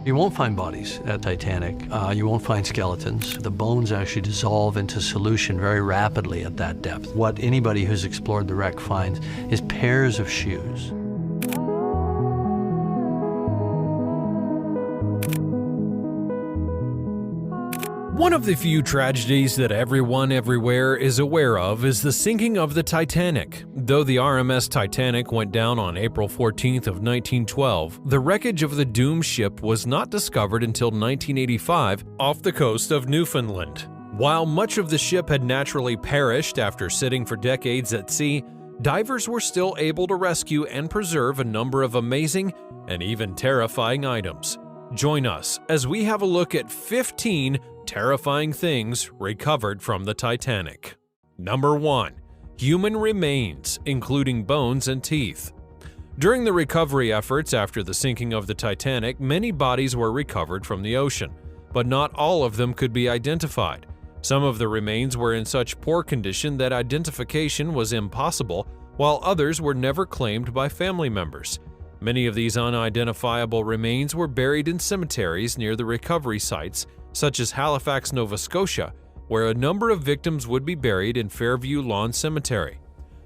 You won't find bodies at Titanic. You won't find skeletons. The bones actually dissolve into solution very rapidly at that depth. What anybody who's explored the wreck finds is pairs of shoes. One of the few tragedies that everyone everywhere is aware of is the sinking of the Titanic. Though the RMS Titanic went down on April 14th of 1912, the wreckage of the doomed ship was not discovered until 1985 off the coast of Newfoundland. While much of the ship had naturally perished after sitting for decades at sea, divers were still able to rescue and preserve a number of amazing and even terrifying items. Join us as we have a look at 15 terrifying things recovered from the Titanic. Number 1. Human remains, including bones and teeth. During the recovery efforts after the sinking of the Titanic, many bodies were recovered from the ocean, but not all of them could be identified. Some of the remains were in such poor condition that identification was impossible, while others were never claimed by family members. Many of these unidentifiable remains were buried in cemeteries near the recovery sites, such as Halifax, Nova Scotia, where a number of victims would be buried in Fairview Lawn Cemetery.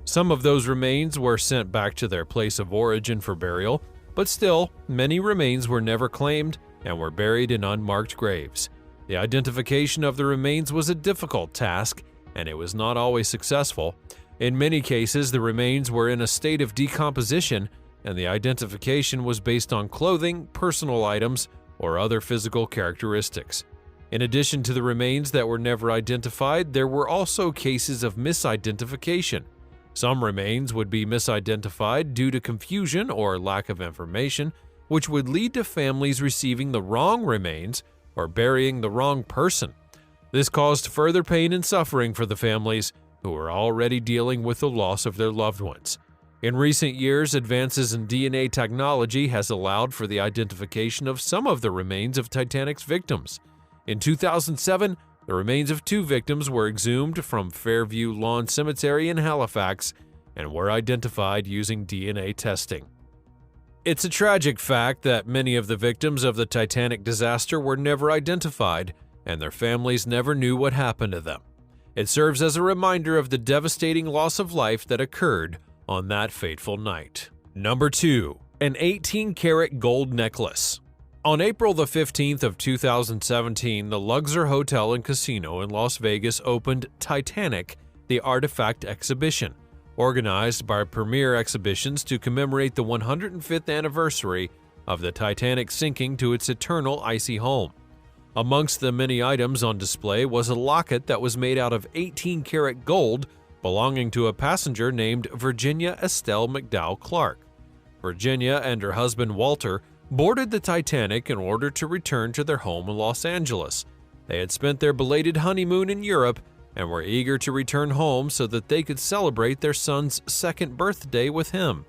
Some of those remains were sent back to their place of origin for burial, but still, many remains were never claimed and were buried in unmarked graves. The identification of the remains was a difficult task, and it was not always successful. In many cases, the remains were in a state of decomposition, and the identification was based on clothing, personal items, or other physical characteristics. In addition to the remains that were never identified, there were also cases of misidentification. Some remains would be misidentified due to confusion or lack of information, which would lead to families receiving the wrong remains or burying the wrong person. This caused further pain and suffering for the families who were already dealing with the loss of their loved ones. In recent years, advances in DNA technology has allowed for the identification of some of the remains of Titanic's victims. In 2007, the remains of 2 victims were exhumed from Fairview Lawn Cemetery in Halifax and were identified using DNA testing. It's a tragic fact that many of the victims of the Titanic disaster were never identified, and their families never knew what happened to them. It serves as a reminder of the devastating loss of life that occurred on that fateful night. Number 2. An 18-karat gold necklace. On April the 15th of 2017, the Luxor Hotel and Casino in Las Vegas opened Titanic, the Artifact Exhibition, organized by Premier Exhibitions to commemorate the 105th anniversary of the Titanic sinking to its eternal icy home. Amongst the many items on display was a locket that was made out of 18-karat gold belonging to a passenger named Virginia Estelle McDowell Clark. Virginia and her husband Walter boarded the Titanic in order to return to their home in Los Angeles. They had spent their belated honeymoon in Europe and were eager to return home so that they could celebrate their son's second birthday with him.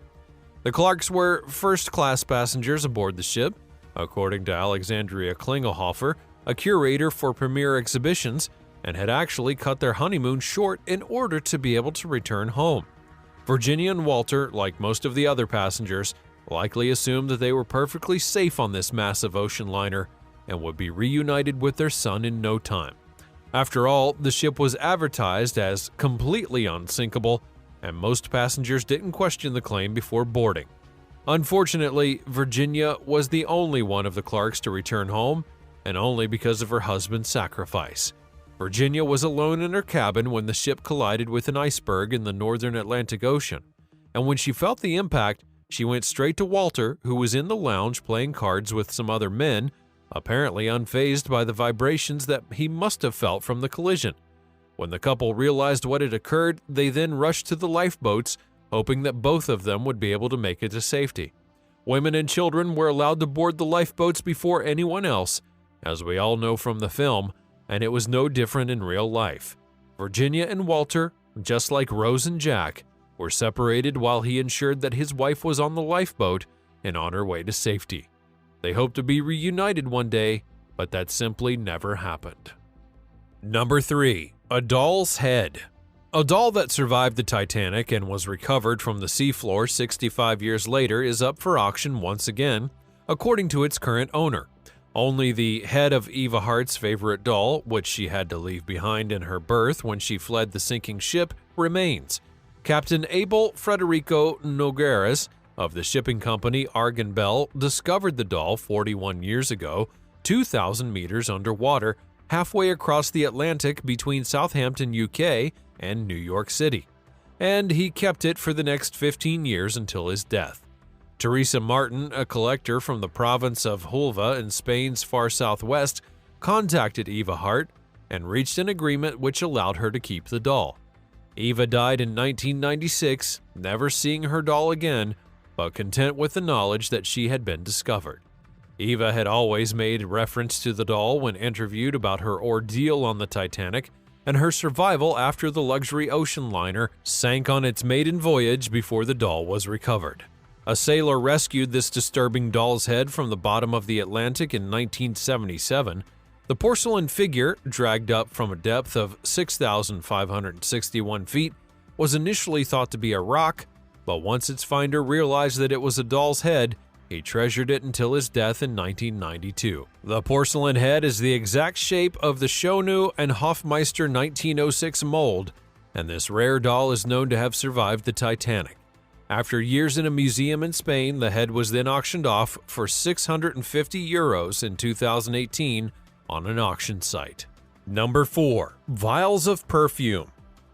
The Clarks were first-class passengers aboard the ship, according to Alexandria Klingelhofer, a curator for Premier Exhibitions, and had actually cut their honeymoon short in order to be able to return home. Virginia and Walter, like most of the other passengers, likely assumed that they were perfectly safe on this massive ocean liner and would be reunited with their son in no time. After all, the ship was advertised as completely unsinkable, and most passengers didn't question the claim before boarding. Unfortunately, Virginia was the only one of the Clarks to return home, and only because of her husband's sacrifice. Virginia was alone in her cabin when the ship collided with an iceberg in the northern Atlantic Ocean, and when she felt the impact, she went straight to Walter, who was in the lounge playing cards with some other men, apparently unfazed by the vibrations that he must have felt from the collision. When the couple realized what had occurred, they then rushed to the lifeboats, hoping that both of them would be able to make it to safety. Women and children were allowed to board the lifeboats before anyone else, as we all know from the film, and it was no different in real life. Virginia and Walter, just like Rose and Jack, were separated while he ensured that his wife was on the lifeboat and on her way to safety. They hoped to be reunited one day, but that simply never happened. Number 3. A doll's head. A doll that survived the Titanic and was recovered from the seafloor 65 years later is up for auction once again, according to its current owner. Only the head of Eva Hart's favorite doll, which she had to leave behind in her berth when she fled the sinking ship, remains. Captain Abel Frederico Nogueras of the shipping company Argan Bell discovered the doll 41 years ago, 2,000 meters underwater, halfway across the Atlantic between Southampton, UK, and New York City. And he kept it for the next 15 years until his death. Teresa Martin, a collector from the province of Huelva in Spain's far southwest, contacted Eva Hart and reached an agreement which allowed her to keep the doll. Eva died in 1996, never seeing her doll again, but content with the knowledge that she had been discovered. Eva had always made reference to the doll when interviewed about her ordeal on the Titanic and her survival after the luxury ocean liner sank on its maiden voyage before the doll was recovered. A sailor rescued this disturbing doll's head from the bottom of the Atlantic in 1977. The porcelain figure, dragged up from a depth of 6,561 feet, was initially thought to be a rock, but once its finder realized that it was a doll's head, he treasured it until his death in 1992. The porcelain head is the exact shape of the Schöne and Hofmeister 1906 mold, and this rare doll is known to have survived the Titanic. After years in a museum in Spain, the head was then auctioned off for €650 in 2018 on an auction site. Number 4. Vials of perfume.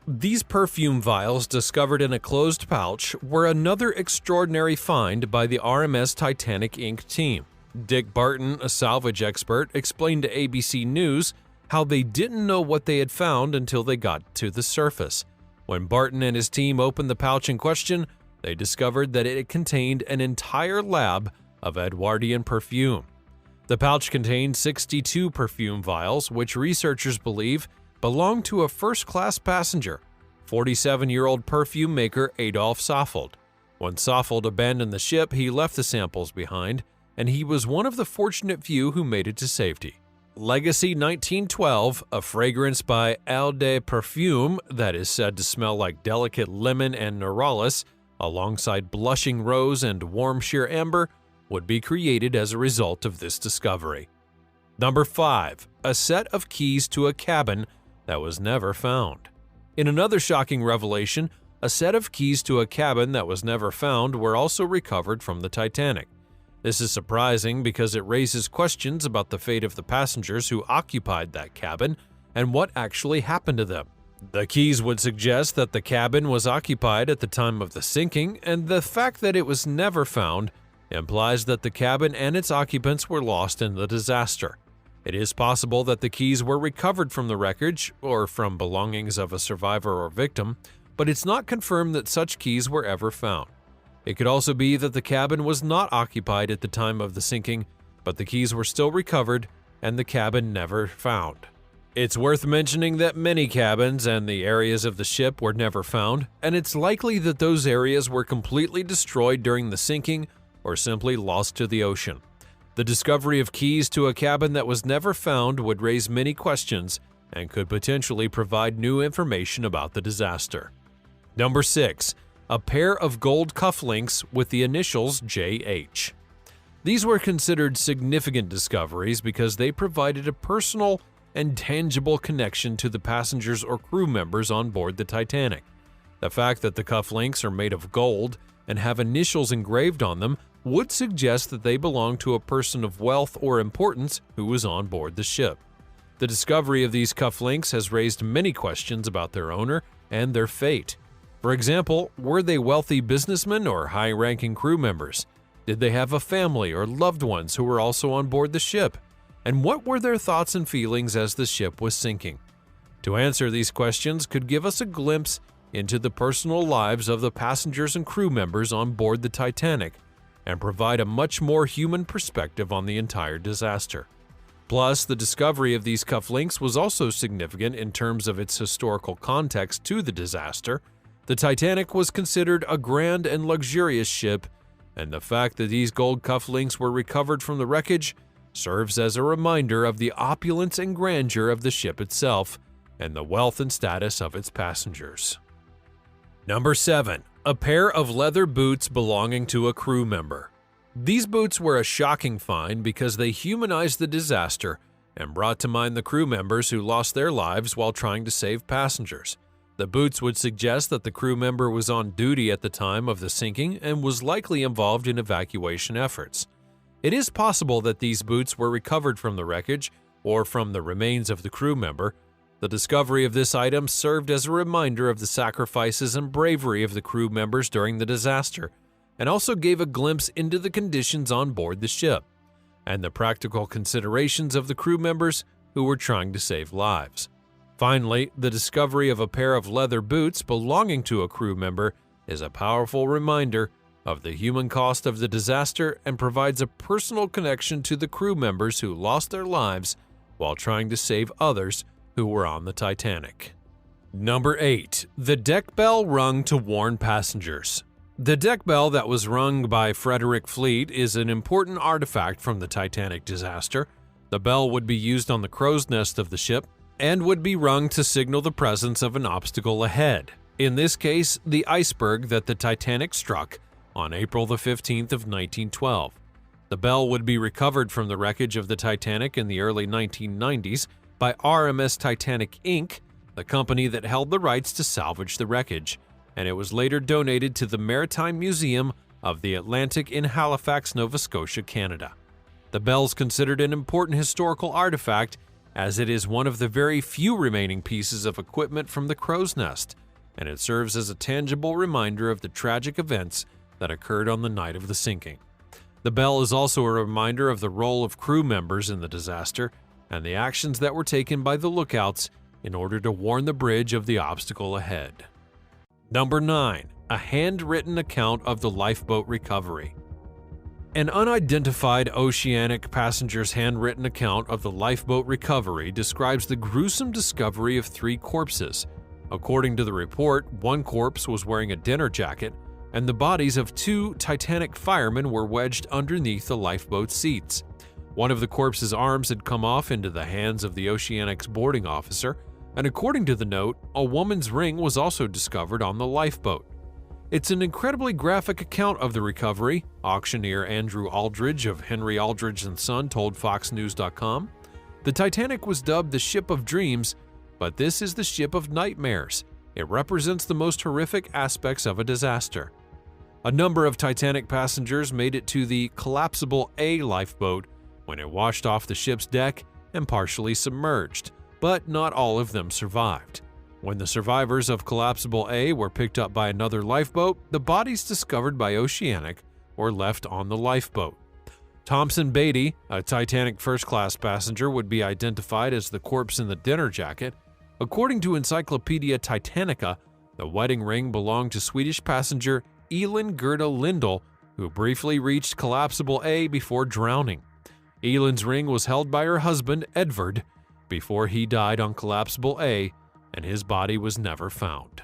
These perfume vials discovered in a closed pouch were another extraordinary find by the RMS Titanic Inc. team. Dick Barton, a salvage expert, explained to ABC News how they didn't know what they had found until they got to the surface. When Barton and his team opened the pouch in question, they discovered that it contained an entire lab of Edwardian perfume. The pouch contained 62 perfume vials, which researchers believe belonged to a first-class passenger, 47-year-old perfume maker Adolf Saffold. When Saffold abandoned the ship, he left the samples behind, and he was one of the fortunate few who made it to safety. Legacy 1912, a fragrance by Eau de Parfum that is said to smell like delicate lemon and neuralis, alongside blushing rose and warm sheer amber, would be created as a result of this discovery. Number 5. A set of keys to a cabin that was never found. In another shocking revelation, a set of keys to a cabin that was never found were also recovered from the Titanic. This is surprising because it raises questions about the fate of the passengers who occupied that cabin and what actually happened to them. The keys would suggest that the cabin was occupied at the time of the sinking, and the fact that it was never found implies that the cabin and its occupants were lost in the disaster. It is possible that the keys were recovered from the wreckage or from belongings of a survivor or victim, but it's not confirmed that such keys were ever found. It could also be that the cabin was not occupied at the time of the sinking, but the keys were still recovered and the cabin never found. It's worth mentioning that many cabins and the areas of the ship were never found, and it's likely that those areas were completely destroyed during the sinking or simply lost to the ocean. The discovery of keys to a cabin that was never found would raise many questions and could potentially provide new information about the disaster. Number 6. A pair of gold cufflinks with the initials JH. These were considered significant discoveries because they provided a personal and tangible connection to the passengers or crew members on board the Titanic. The fact that the cufflinks are made of gold and have initials engraved on them would suggest that they belong to a person of wealth or importance who was on board the ship. The discovery of these cufflinks has raised many questions about their owner and their fate. For example, were they wealthy businessmen or high-ranking crew members? Did they have a family or loved ones who were also on board the ship? And what were their thoughts and feelings as the ship was sinking? To answer these questions could give us a glimpse into the personal lives of the passengers and crew members on board the Titanic and provide a much more human perspective on the entire disaster. Plus, the discovery of these cufflinks was also significant in terms of its historical context to the disaster. The Titanic was considered a grand and luxurious ship, and the fact that these gold cufflinks were recovered from the wreckage serves as a reminder of the opulence and grandeur of the ship itself and the wealth and status of its passengers. Number 7. A pair of leather boots belonging to a crew member. These boots were a shocking find because they humanized the disaster and brought to mind the crew members who lost their lives while trying to save passengers. The boots would suggest that the crew member was on duty at the time of the sinking and was likely involved in evacuation efforts. It is possible that these boots were recovered from the wreckage or from the remains of the crew member. The discovery of this item served as a reminder of the sacrifices and bravery of the crew members during the disaster, and also gave a glimpse into the conditions on board the ship and the practical considerations of the crew members who were trying to save lives. Finally, the discovery of a pair of leather boots belonging to a crew member is a powerful reminder of the human cost of the disaster and provides a personal connection to the crew members who lost their lives while trying to save others who were on the Titanic. Number 8. The deck bell rung to warn passengers. The deck bell that was rung by Frederick Fleet is an important artifact from the Titanic disaster. The bell would be used on the crow's nest of the ship and would be rung to signal the presence of an obstacle ahead. In this case, the iceberg that the Titanic struck on April the 15th of 1912. The bell would be recovered from the wreckage of the Titanic in the early 1990s by RMS Titanic Inc., the company that held the rights to salvage the wreckage, and it was later donated to the Maritime Museum of the Atlantic in Halifax, Nova Scotia, Canada. The bell is considered an important historical artifact as it is one of the very few remaining pieces of equipment from the crow's nest, and it serves as a tangible reminder of the tragic events that occurred on the night of the sinking. The bell is also a reminder of the role of crew members in the disaster and the actions that were taken by the lookouts in order to warn the bridge of the obstacle ahead. Number 9. A handwritten account of the lifeboat recovery. An unidentified oceanic passenger's handwritten account of the lifeboat recovery describes the gruesome discovery of 3 corpses. According to the report, one corpse was wearing a dinner jacket, and the bodies of 2 Titanic firemen were wedged underneath the lifeboat seats. One of the corpse's arms had come off into the hands of the Oceanic's boarding officer, and according to the note, a woman's ring was also discovered on the lifeboat. It's an incredibly graphic account of the recovery, auctioneer Andrew Aldridge of Henry Aldridge & Son told FoxNews.com. The Titanic was dubbed the Ship of Dreams, but this is the Ship of Nightmares. It represents the most horrific aspects of a disaster. A number of Titanic passengers made it to the collapsible A lifeboat when it washed off the ship's deck and partially submerged, but not all of them survived. When the survivors of collapsible A were picked up by another lifeboat, the bodies discovered by Oceanic were left on the lifeboat. Thompson Beatty, a Titanic first-class passenger, would be identified as the corpse in the dinner jacket. According to Encyclopedia Titanica, the wedding ring belonged to Swedish passenger Elin Gerda Lindell, who briefly reached collapsible A before drowning. Elin's ring was held by her husband, Edvard, before he died on collapsible A, and his body was never found.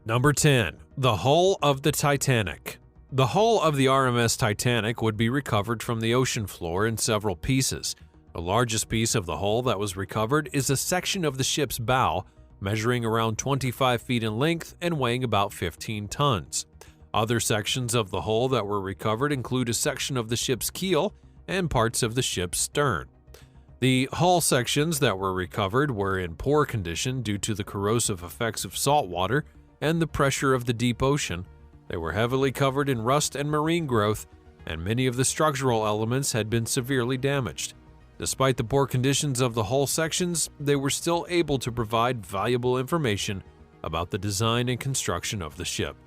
Number 10. The hull of the Titanic. The hull of the RMS Titanic would be recovered from the ocean floor in several pieces. The largest piece of the hull that was recovered is a section of the ship's bow, measuring around 25 feet in length and weighing about 15 tons. Other sections of the hull that were recovered include a section of the ship's keel and parts of the ship's stern. The hull sections that were recovered were in poor condition due to the corrosive effects of salt water and the pressure of the deep ocean. They were heavily covered in rust and marine growth, and many of the structural elements had been severely damaged. Despite the poor conditions of the hull sections, they were still able to provide valuable information about the design and construction of the ship.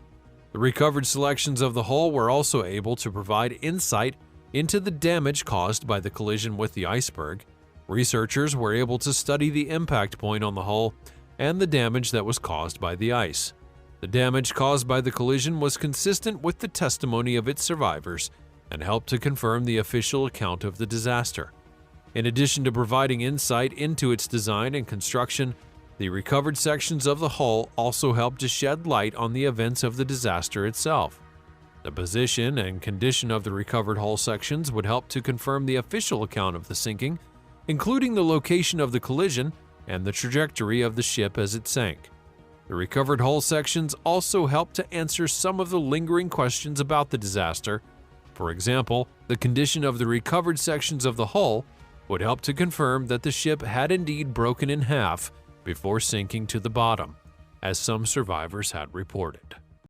The recovered selections of the hull were also able to provide insight into the damage caused by the collision with the iceberg. Researchers were able to study the impact point on the hull and the damage that was caused by the ice. The damage caused by the collision was consistent with the testimony of its survivors and helped to confirm the official account of the disaster. In addition to providing insight into its design and construction, the recovered sections of the hull also helped to shed light on the events of the disaster itself. The position and condition of the recovered hull sections would help to confirm the official account of the sinking, including the location of the collision and the trajectory of the ship as it sank. The recovered hull sections also helped to answer some of the lingering questions about the disaster, For example, the condition of the recovered sections of the hull would help to confirm that the ship had indeed broken in half before sinking to the bottom, as some survivors had reported.